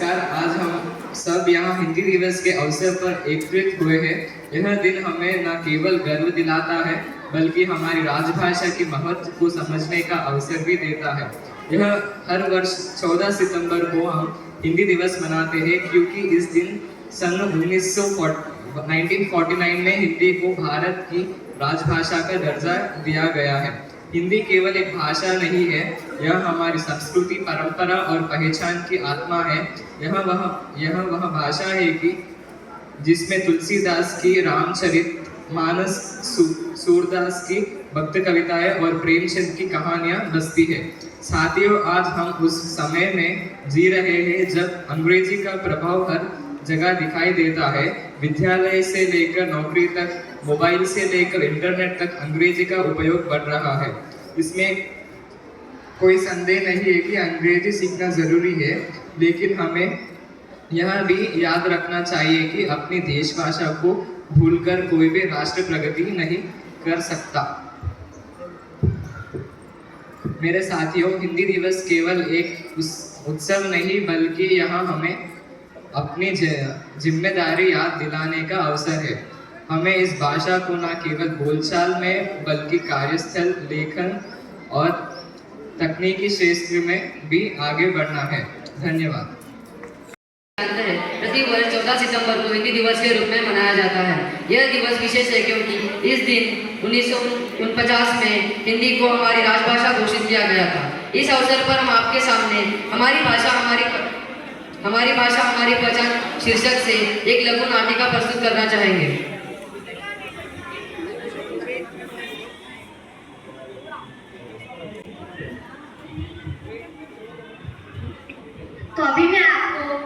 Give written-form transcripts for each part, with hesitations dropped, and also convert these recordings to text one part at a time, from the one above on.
नमस्कार। आज हम सब यहाँ हिंदी दिवस के अवसर पर एकत्रित हुए हैं। यह दिन हमें न केवल गर्व दिलाता है बल्कि हमारी राजभाषा की महत्व को समझने का अवसर भी देता है। यह हर वर्ष 14 सितंबर को हम हिंदी दिवस मनाते हैं क्योंकि इस दिन सन 1949 में हिंदी को भारत की राजभाषा का दर्जा दिया गया है। हिंदी केवल एक भाषा नहीं है, यह हमारी संस्कृति, परंपरा और पहचान की आत्मा है। यह वह भाषा है कि जिसमें तुलसीदास की रामचरितमानस, सूरदास की भक्त कविताएं और प्रेमचंद की कहानियां बसती है। साथियों, आज हम उस समय में जी रहे हैं जब अंग्रेजी का प्रभाव हर जगह दिखाई देता है। विद्यालय से लेकर नौकरी तक, मोबाइल से लेकर इंटरनेट तक अंग्रेजी का उपयोग बढ़ रहा है। इसमें कोई संदेह नहीं है कि अंग्रेजी सीखना जरूरी है, लेकिन हमें यह भी याद रखना चाहिए कि अपनी देश भाषा को भूलकर कोई भी राष्ट्र प्रगति नहीं कर सकता। मेरे साथियों, हिंदी दिवस केवल एक उत्सव नहीं बल्कि यहाँ हमें अपनी जिम्मेदारी याद दिलाने का अवसर है। हमें इस भाषा को न केवल बोलचाल में बल्कि कार्यस्थल, लेखन और तकनीकी क्षेत्र में भी आगे बढ़ना है। धन्यवाद। प्रति वर्ष 14 सितंबर को हिंदी दिवस के रूप में मनाया जाता है। यह दिवस विशेष है क्योंकि इस दिन 1949 में हिंदी को हमारी राजभाषा घोषित किया गया था। इस अवसर पर हम आपके सामने हमारी भाषा हमारी पहचान शीर्षक से एक लघु नाटिका प्रस्तुत करना चाहेंगे। तो अभी मैं आपको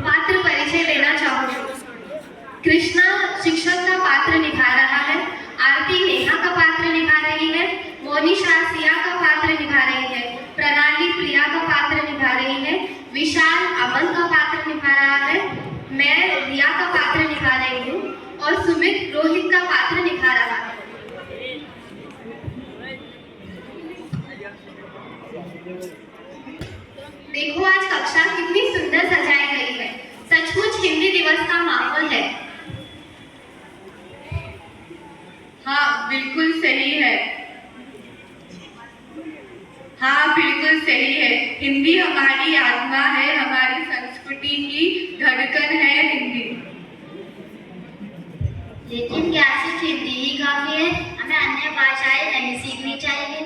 पात्र परिचय देना चाहूँगी। कृष्णा शिक्षक का पात्र निभा रहा है, आरती नेहा का पात्र निभा रही है, मोनिशा सिया का पात्र निभा रही है, प्रणाली प्रिया का पात्र निभा रही है, विशाल अमन का पात्र निभा रहा है, मैं रिया का पात्र निभा रही हूँ और सुमित रोहित का पात्र निभा रहा है। देखो आज कक्षा कितनी सुंदर सजाई गई है। सचमुच हिंदी दिवस का माहौल है। हाँ बिल्कुल सही है। हाँ बिल्कुल सही है। हिंदी हमारी आत्मा है, हमारी संस्कृति की धड़कन है हिंदी। लेकिन क्या सिर्फ हिंदी ही काफी है? हमें अन्य भाषाएं नहीं सीखनी चाहिए?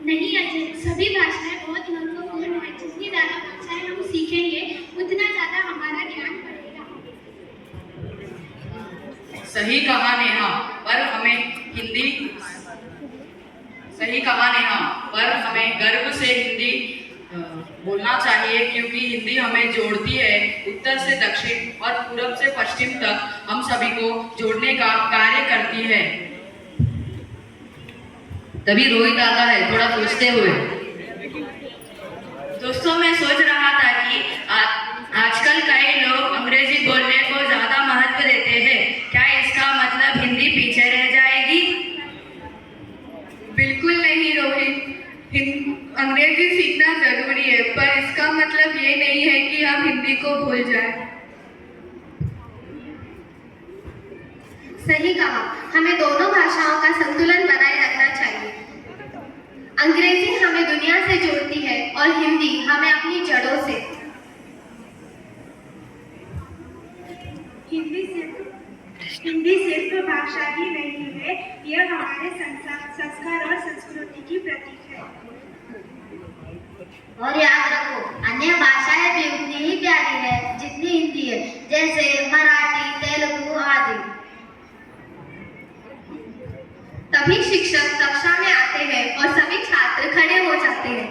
नहीं अजय, सभी भाषाएं बहुत महत्वपूर्ण है। जितनी ज्यादा भाषाएं हम सीखेंगे उतना ज्यादा हमारा ज्ञान बढ़ेगा। सही कहा नेहा, पर हमें गर्व से हिंदी बोलना चाहिए क्योंकि हिंदी हमें जोड़ती है। उत्तर से दक्षिण और पूरब से पश्चिम तक हम सभी को जोड़ने का कार्य करती है। तभी रोहित आता है थोड़ा सोचते हुए। दोस्तों, मैं सोच रहा था कि आजकल कई लोग अंग्रेजी बोलने को ज्यादा महत्व देते हैं। क्या इसका मतलब हिंदी पीछे रह जाएगी? बिल्कुल नहीं रोहित, अंग्रेजी सीखना जरूरी है, पर इसका मतलब ये नहीं है कि हम हिंदी को भूल जाएं। सही कहा, हमें दोनों भाषाओं का संतुलन बनाए रखना चाहिए। अंग्रेजी हमें दुनिया से जोड़ती है और हिंदी हमें अपनी जड़ों से। हिंदी सिर्फ भाषा ही नहीं है, यह हमारे संस्कार और संस्कृति की प्रतीक है। और याद रखो, अन्य भाषाएं भी उतनी ही प्यारी है जितनी हिंदी है, जैसे मराठी, तेलुगु आदि। तभी शिक्षक कक्षा में आते हैं और सभी छात्र खड़े हो जाते हैं।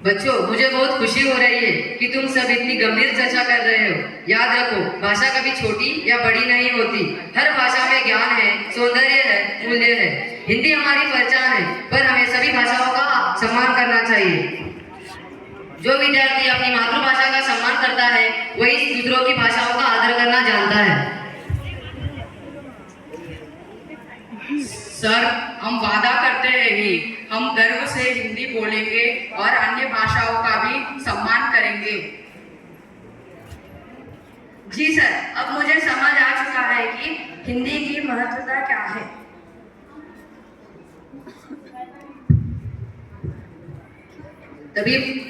बच्चों, मुझे बहुत खुशी हो रही है कि तुम सब इतनी गंभीर चर्चा कर रहे हो। याद रखो, भाषा कभी छोटी या बड़ी नहीं होती। हर भाषा में ज्ञान है, सौंदर्य है, मूल्य है। हिंदी हमारी पहचान है, पर हमें सभी भाषाओं का सम्मान करना चाहिए। जो विद्यार्थी अपनी मातृभाषा का सम्मान करता है, वही दूसरों की भाषाओं का आदर करना जानता है। सर, हम वादा करते हैं कि हम गर्व से हिंदी बोलेंगे और अन्य भाषाओं का भी सम्मान करेंगे। जी सर, अब मुझे समझ आ चुका है कि हिंदी की महत्वता क्या है।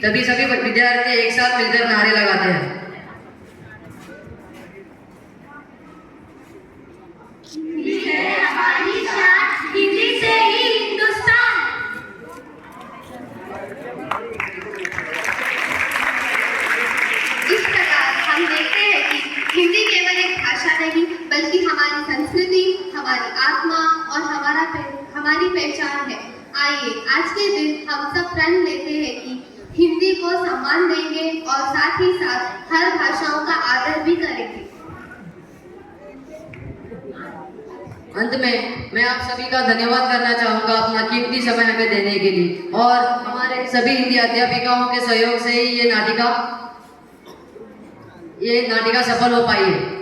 तभी सभी विद्यार्थी एक साथ मिलकर नारे लगाते हैं। हिंदी है हमारी शान, हिंदी से ही हिंदुस्तान। इस प्रकार हम देखते हैं कि हिंदी केवल एक भाषा नहीं बल्कि हमारी संस्कृति, हमारी आत्मा और हमारी पहचान है। आइए आज के दिन हम सब प्रण लेते हैं कि हिंदी को सम्मान देंगे और साथ ही साथ हर भाषाओं का आदर भी करेंगे। अंत में मैं आप सभी का धन्यवाद करना चाहूँगा अपना कीमती समय हमें देने के लिए, और हमारे सभी हिंदी अध्यापिकाओं के सहयोग से ही ये नाटिका सफल हो पाई है।